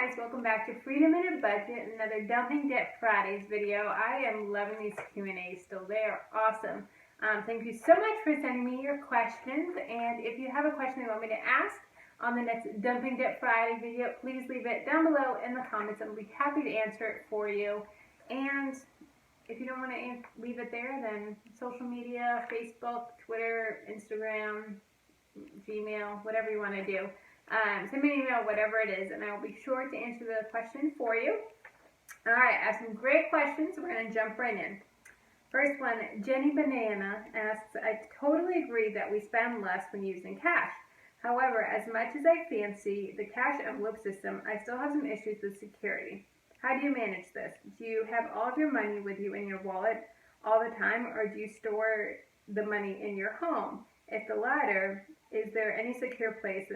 guys, welcome back to Freedom in a Budget, another Dumping Debt Fridays video. I am loving these Q&As still. They are awesome. Thank you so much for sending me your questions, and if you have a question you want me to ask on the next Dumping Debt Friday video, please leave it down below in the comments and I'll be happy to answer it for you. And if you don't want to leave it there, then social media, Facebook, Twitter, Instagram, Gmail, whatever you want to do. Send me an email, whatever it is, and I will be sure to answer the question for you. Alright, I have some great questions. We're going to jump right in. First one, Jenny Banana asks, I totally agree that we spend less when using cash. However, as much as I fancy the cash envelope system, I still have some issues with security. How do you manage this? Do you have all of your money with you in your wallet all the time, or do you store the money in your home? If the latter, is there any secure place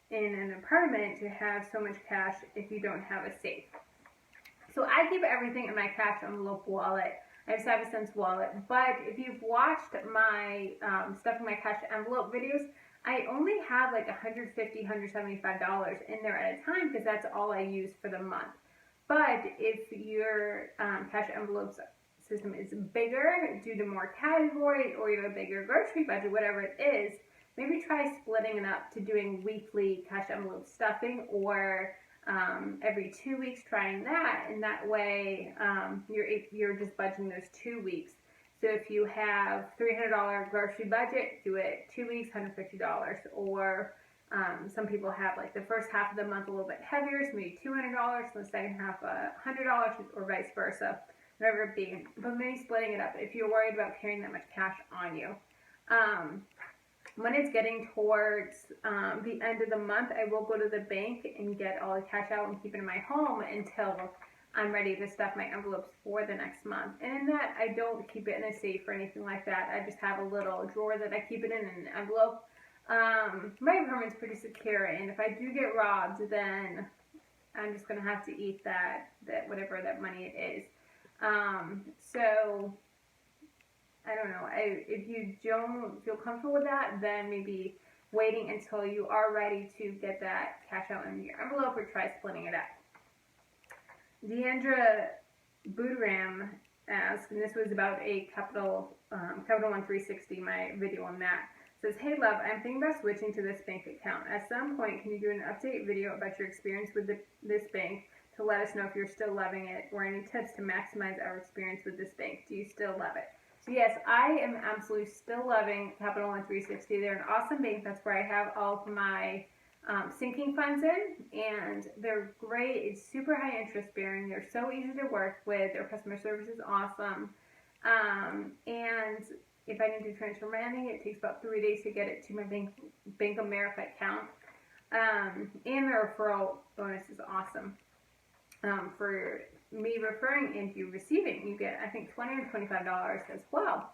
in an apartment to have so much cash if you don't have a safe? So I keep everything in my cash envelope wallet. I have 7 cents wallet, but if you've watched my stuff in my cash envelope videos, I only have like $150, $175 in there at a time because that's all I use for the month. But if your cash envelope system is bigger due to more categories, or you have a bigger grocery budget, whatever it is, maybe try splitting it up to doing weekly cash envelope stuffing, or every 2 weeks trying that, and that way you're just budgeting those 2 weeks. So if you have $300 grocery budget, do it 2 weeks, $150, or some people have like the first half of the month a little bit heavier, so maybe $200, and the second half $100, or vice versa, whatever it be. But maybe splitting it up if you're worried about carrying that much cash on you. When it's getting towards the end of the month, I will go to the bank and get all the cash out and keep it in my home until I'm ready to stuff my envelopes for the next month. And in that, I don't keep it in a safe or anything like that. I just have a little drawer that I keep it in an envelope. My apartment's pretty secure, and if I do get robbed, then I'm just going to have to eat that whatever that money it is. So I don't know, if you don't feel comfortable with that, then maybe waiting until you are ready to get that cash out in your envelope, or try splitting it up. Deandra Booteram asked, and this was about a Capital One 360, my video on that, says, hey love, I'm thinking about switching to this bank account. At some point, can you do an update video about your experience with this bank to let us know if you're still loving it, or any tips to maximize our experience with this bank? Do you still love it? So yes, I am absolutely still loving Capital One 360. They're an awesome bank. That's where I have all of my sinking funds in, and they're great. It's super high interest bearing. They're so easy to work with. Their customer service is awesome. And if I need to transfer money, it takes about 3 days to get it to my Bank of America account. And their referral bonus is awesome. For me referring and you receiving, you get, I think, $20 or $25 as well.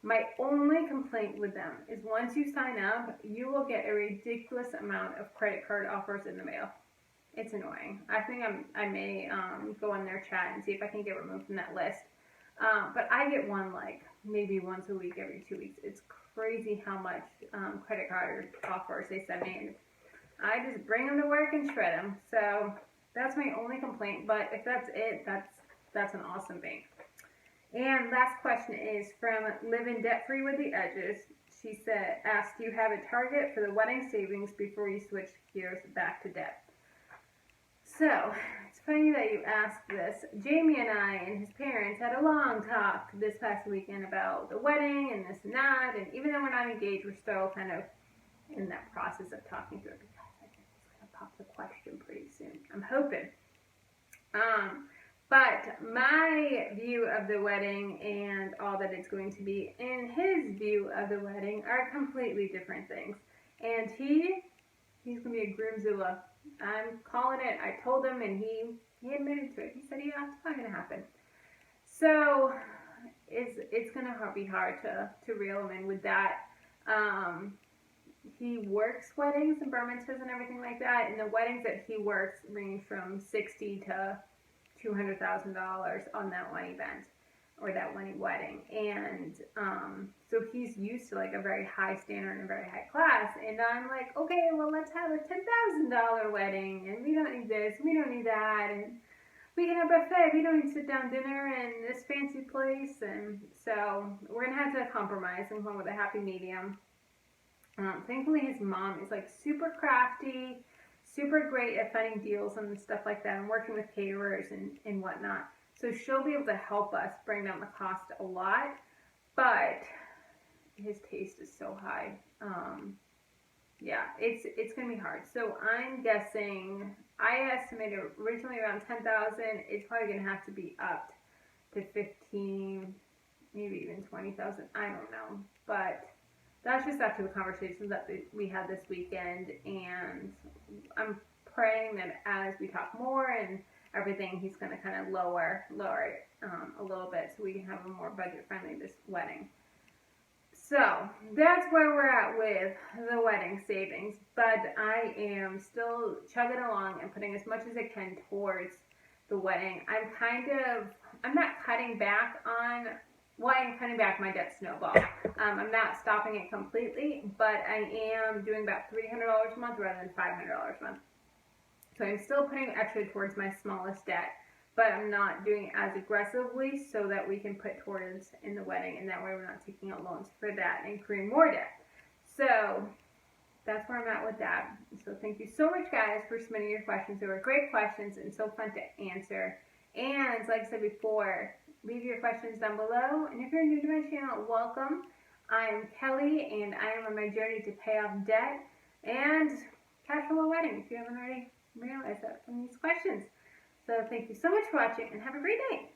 My only complaint with them is once you sign up, you will get a ridiculous amount of credit card offers in the mail. It's annoying. I think I may go on their chat and see if I can get removed from that list. But I get one like maybe once a week, every 2 weeks. It's crazy how much credit card offers they send me. And I just bring them to work and shred them. So that's my only complaint, but if that's it, that's an awesome bank. And last question is from Living Debt Free with the Edges. She asked, do you have a target for the wedding savings before you switch gears back to debt? So, it's funny that you asked this. Jamie and I and his parents had a long talk this past weekend about the wedding and this and that, and even though we're not engaged, we're still kind of in that process of talking through it. Pop the question pretty soon, I'm hoping. But my view of the wedding and all that it's going to be, and his view of the wedding, are completely different things. And he's going to be a groomzilla. I'm calling it. I told him, and he admitted to it. He said, yeah, it's not going to happen. So it's going to be hard to reel him in with that. He works weddings and bar mitzvahs and everything like that, and the weddings that he works range from $60,000 to $200,000 on that one event. or that one wedding. And so he's used to like a very high standard and a very high class. And I'm like, okay, well, let's have a $10,000 wedding. And we don't need this, we don't need that. And we can have buffet, we don't need sit down dinner in this fancy place. And so we're going to have to compromise and come up with a happy medium. Thankfully, his mom is like super crafty, super great at finding deals and stuff like that, and working with caterers and whatnot. So she'll be able to help us bring down the cost a lot, but his taste is so high. Yeah, it's gonna be hard. So I'm guessing, I estimated originally around 10,000. It's probably gonna have to be upped to 15, maybe even 20,000. I don't know, but that's just after the conversations that we had this weekend, and I'm praying that as we talk more and everything, he's going to kind of lower it a little bit so we can have a more budget-friendly this wedding. So that's where we're at with the wedding savings, but I am still chugging along and putting as much as I can towards the wedding. I'm not cutting back on, well, I'm cutting back my debt snowball. I'm not stopping it completely, but I am doing about $300 a month rather than $500 a month. So I'm still putting extra towards my smallest debt, but I'm not doing it as aggressively so that we can put towards in the wedding, and that way we're not taking out loans for that and incurring more debt. So that's where I'm at with that. So thank you so much, guys, for submitting your questions. They were great questions and so fun to answer. And like I said before, leave your questions down below. And if you're new to my channel, welcome. I'm Kelly, and I am on my journey to pay off debt and cash flow a wedding, if you haven't already realized that from these questions. So thank you so much for watching, and have a great day.